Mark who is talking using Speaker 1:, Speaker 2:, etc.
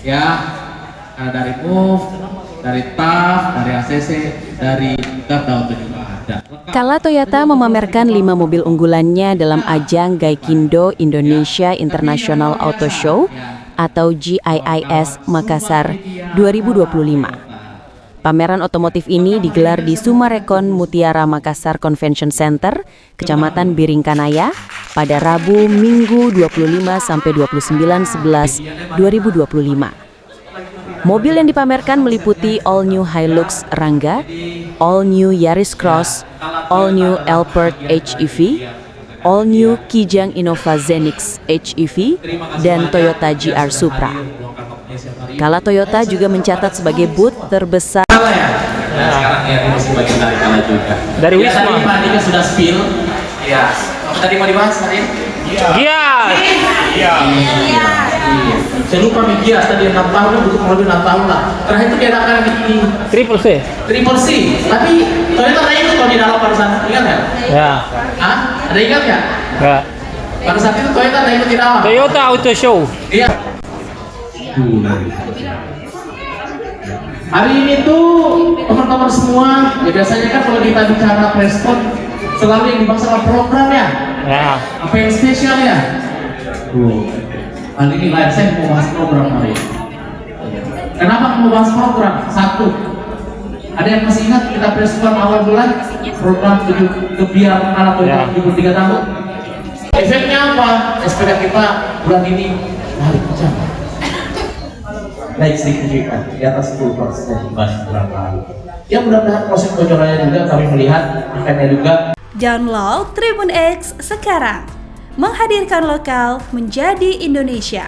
Speaker 1: ya, dari MUF, dari TAF, dari ACC, dari Garda Auto juga ada.
Speaker 2: Kala Toyota memamerkan 5 mobil unggulannya dalam ajang Gaikindo Indonesia International Auto Show atau GIIS Makassar 2025. Pameran otomotif ini digelar di Sumarekon Mutiara Makassar Convention Center, Kecamatan Biringkanaya, pada Rabu, Minggu 25 sampai 29/11/2025. Mobil yang dipamerkan meliputi All New Hilux Rangga, All New Yaris Cross, All New Alphard HEV, All New Kijang Innova Zenix HEV, dan Toyota GR Supra. Kala Toyota juga mencatat sebagai booth terbesar.
Speaker 1: Nah, sekarang ya masih bagian dari Kala juga.
Speaker 3: Dari
Speaker 1: ya,
Speaker 3: Wisma.
Speaker 1: tadi Pak Andika sudah spill. Ya. Tadi mau dibahas hari ini?
Speaker 3: Iya.
Speaker 1: Saya lupa nih Gias tadi 6 tahun, butuh kurang lebih 6 tahun lah. Terakhir itu diadakan di
Speaker 3: Triple C.
Speaker 1: Triple C. Tapi Toyota ada ikut kalau di dalam pada saat ingat nggak?
Speaker 3: Ya.
Speaker 1: Hah? Ada ingat nggak?
Speaker 3: Enggak.
Speaker 1: Pada saat itu Toyota ada ikut di dalam.
Speaker 3: Toyota Auto Show.
Speaker 1: Iya. Hari ini tuh teman-teman semua, ya biasanya kan kalau kita bicara preskon selalu yang dibahas sama program ya.
Speaker 3: Ya.
Speaker 1: Apa yang spesial ya? Kali ini lain, saya mau bahas program hari ini. Kenapa mau bahas program? Satu, ada yang masih ingat kita preskon awal bulan program 7 kebiar anak
Speaker 3: Ya.
Speaker 1: 73 tahun. Efeknya apa? SPK kita bulan ini hari kencang. Naik signifikan di atas 10% dibanding bulan lalu. Ya mudah-mudahan proses bocorannya juga kami melihat akannya juga.
Speaker 4: Download Tribun X sekarang, menghadirkan lokal menjadi Indonesia.